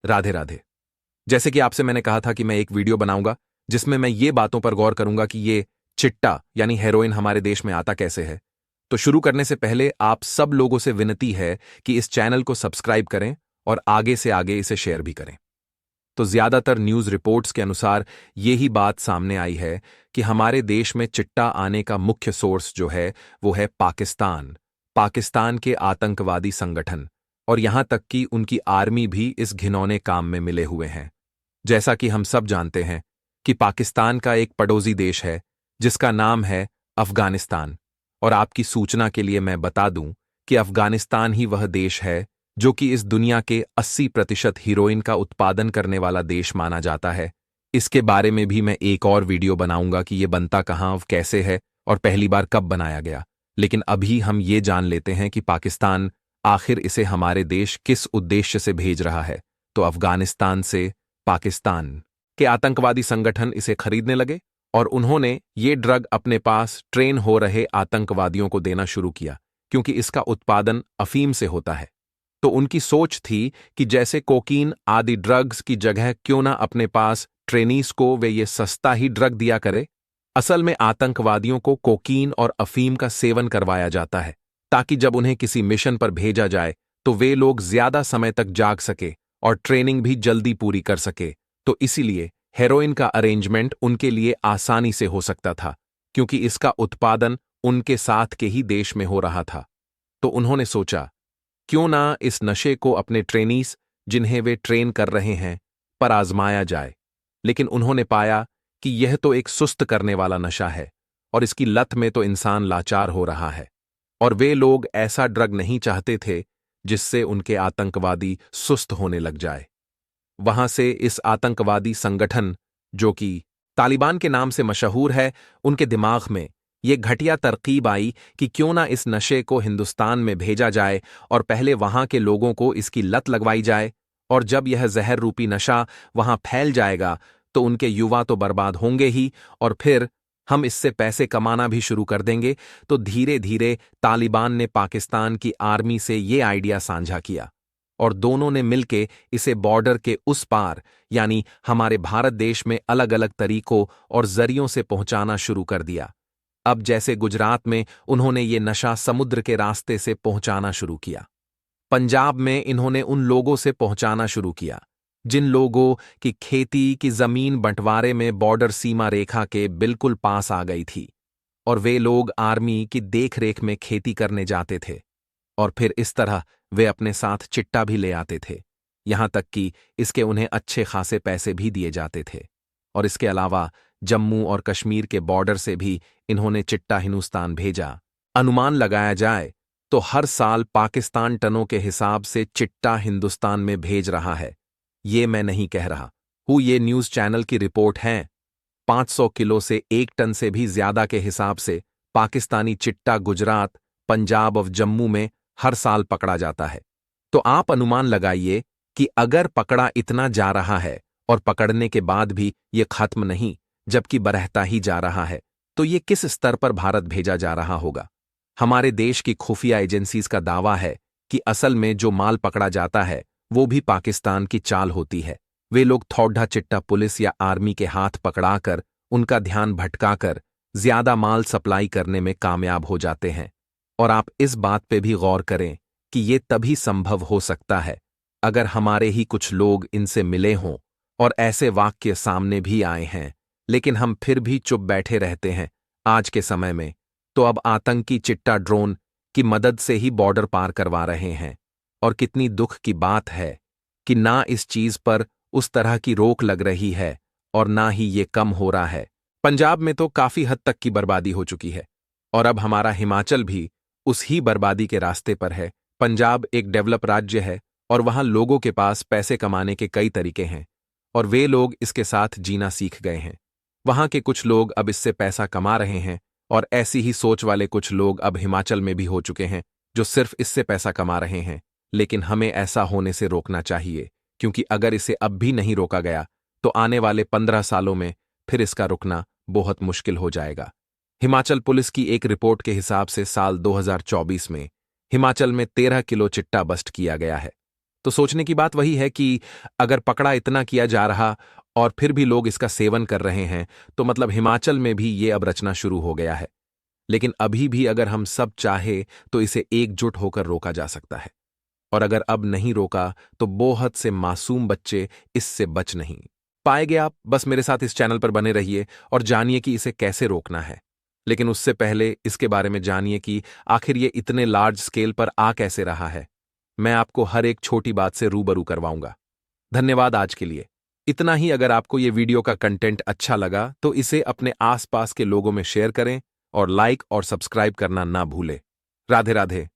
राधे राधे। जैसे कि आपसे मैंने कहा था कि मैं एक वीडियो बनाऊंगा जिसमें मैं ये बातों पर गौर करूंगा कि ये चिट्टा यानी हेरोइन हमारे देश में आता कैसे है। तो शुरू करने से पहले आप सब लोगों से विनती है कि इस चैनल को सब्सक्राइब करें और आगे से आगे इसे शेयर भी करें। तो ज्यादातर न्यूज रिपोर्ट्स के अनुसार यही बात सामने आई है कि हमारे देश में चिट्टा आने का मुख्य सोर्स जो है वो है पाकिस्तान के आतंकवादी संगठन, और यहां तक कि उनकी आर्मी भी इस घिनौने काम में मिले हुए हैं। जैसा कि हम सब जानते हैं कि पाकिस्तान का एक पड़ोसी देश है जिसका नाम है अफगानिस्तान, और आपकी सूचना के लिए मैं बता दूं कि अफगानिस्तान ही वह देश है जो कि इस दुनिया के 80% हीरोइन का उत्पादन करने वाला देश माना जाता है। इसके बारे में भी मैं एक और वीडियो बनाऊंगा कि यह बनता कहाँ, कैसे है और पहली बार कब बनाया गया। लेकिन अभी हम ये जान लेते हैं कि पाकिस्तान आखिर इसे हमारे देश किस उद्देश्य से भेज रहा है। तो अफगानिस्तान से पाकिस्तान के आतंकवादी संगठन इसे खरीदने लगे और उन्होंने ये ड्रग अपने पास ट्रेन हो रहे आतंकवादियों को देना शुरू किया, क्योंकि इसका उत्पादन अफीम से होता है। तो उनकी सोच थी कि जैसे कोकीन आदि ड्रग्स की जगह क्यों ना अपने पास ट्रेनीज को वे ये सस्ता ही ड्रग दिया करे। असल में आतंकवादियों को कोकीन और अफीम का सेवन करवाया जाता है ताकि जब उन्हें किसी मिशन पर भेजा जाए तो वे लोग ज्यादा समय तक जाग सके और ट्रेनिंग भी जल्दी पूरी कर सके। तो इसीलिए हेरोइन का अरेंजमेंट उनके लिए आसानी से हो सकता था, क्योंकि इसका उत्पादन उनके साथ के ही देश में हो रहा था। तो उन्होंने सोचा क्यों ना इस नशे को अपने ट्रेनीज जिन्हें वे ट्रेन कर रहे हैं पर आजमाया जाए। लेकिन उन्होंने पाया कि यह तो एक सुस्त करने वाला नशा है और इसकी लत में तो इंसान लाचार हो रहा है, और वे लोग ऐसा ड्रग नहीं चाहते थे जिससे उनके आतंकवादी सुस्त होने लग जाए। वहां से इस आतंकवादी संगठन जो कि तालिबान के नाम से मशहूर है, उनके दिमाग में ये घटिया तरकीब आई कि क्यों ना इस नशे को हिंदुस्तान में भेजा जाए और पहले वहां के लोगों को इसकी लत लगवाई जाए, और जब यह जहर रूपी नशा वहां फैल जाएगा तो उनके युवा तो बर्बाद होंगे ही, और फिर हम इससे पैसे कमाना भी शुरू कर देंगे। तो धीरे धीरे तालिबान ने पाकिस्तान की आर्मी से ये आइडिया साझा किया और दोनों ने मिलके इसे बॉर्डर के उस पार यानी हमारे भारत देश में अलग अलग तरीकों और जरियों से पहुंचाना शुरू कर दिया। अब जैसे गुजरात में उन्होंने ये नशा समुद्र के रास्ते से पहुंचाना शुरू किया, पंजाब में इन्होंने उन लोगों से पहुंचाना शुरू किया जिन लोगों की खेती की जमीन बंटवारे में बॉर्डर सीमा रेखा के बिल्कुल पास आ गई थी, और वे लोग आर्मी की देखरेख में खेती करने जाते थे, और फिर इस तरह वे अपने साथ चिट्टा भी ले आते थे। यहां तक कि इसके उन्हें अच्छे खासे पैसे भी दिए जाते थे। और इसके अलावा जम्मू और कश्मीर के बॉर्डर से भी इन्होंने चिट्टा हिंदुस्तान भेजा। अनुमान लगाया जाए तो हर साल पाकिस्तान टनों के हिसाब से चिट्टा हिंदुस्तान में भेज रहा है। ये मैं नहीं कह रहा हूं, ये न्यूज चैनल की रिपोर्ट है। 500 किलो से 1 टन से भी ज्यादा के हिसाब से पाकिस्तानी चिट्टा गुजरात, पंजाब और जम्मू में हर साल पकड़ा जाता है। तो आप अनुमान लगाइए कि अगर पकड़ा इतना जा रहा है और पकड़ने के बाद भी ये खत्म नहीं जबकि बढ़ता ही जा रहा है, तो ये किस स्तर पर भारत भेजा जा रहा होगा। हमारे देश की खुफिया एजेंसीज का दावा है कि असल में जो माल पकड़ा जाता है वो भी पाकिस्तान की चाल होती है। वे लोग थोड़ा चिट्टा पुलिस या आर्मी के हाथ पकड़ाकर उनका ध्यान भटकाकर ज्यादा माल सप्लाई करने में कामयाब हो जाते हैं। और आप इस बात पे भी गौर करें कि ये तभी संभव हो सकता है अगर हमारे ही कुछ लोग इनसे मिले हों, और ऐसे वाक्य सामने भी आए हैं, लेकिन हम फिर भी चुप बैठे रहते हैं आज के समय में। तो अब आतंकी चिट्टा ड्रोन की मदद से ही बॉर्डर पार करवा रहे हैं, और कितनी दुख की बात है कि ना इस चीज पर उस तरह की रोक लग रही है और ना ही ये कम हो रहा है। पंजाब में तो काफी हद तक की बर्बादी हो चुकी है, और अब हमारा हिमाचल भी उस ही बर्बादी के रास्ते पर है। पंजाब एक डेवलप राज्य है और वहां लोगों के पास पैसे कमाने के कई तरीके हैं, और वे लोग इसके साथ जीना सीख गए हैं। वहां के कुछ लोग अब इससे पैसा कमा रहे हैं, और ऐसी ही सोच वाले कुछ लोग अब हिमाचल में भी हो चुके हैं जो सिर्फ इससे पैसा कमा रहे हैं। लेकिन हमें ऐसा होने से रोकना चाहिए, क्योंकि अगर इसे अब भी नहीं रोका गया तो आने वाले 15 सालों में फिर इसका रुकना बहुत मुश्किल हो जाएगा। हिमाचल पुलिस की एक रिपोर्ट के हिसाब से साल 2024 में हिमाचल में 13 किलो चिट्टा बस्ट किया गया है। तो सोचने की बात वही है कि अगर पकड़ा इतना किया जा रहा और फिर भी लोग इसका सेवन कर रहे हैं, तो मतलब हिमाचल में भी ये अब रचना शुरू हो गया है। लेकिन अभी भी अगर हम सब चाहे तो इसे एकजुट होकर रोका जा सकता है। और अगर अब नहीं रोका तो बहुत से मासूम बच्चे इससे बच नहीं पाएंगे। आप बस मेरे साथ इस चैनल पर बने रहिए और जानिए कि इसे कैसे रोकना है। लेकिन उससे पहले इसके बारे में जानिए कि आखिर ये इतने लार्ज स्केल पर आ कैसे रहा है। मैं आपको हर एक छोटी बात से रूबरू करवाऊंगा। धन्यवाद आज के लिए। इतना ही। अगर आपको ये वीडियो का कंटेंट अच्छा लगा तो इसे अपने आसपास के लोगों में शेयर करें और लाइक और सब्सक्राइब करना ना भूलें। राधे राधे।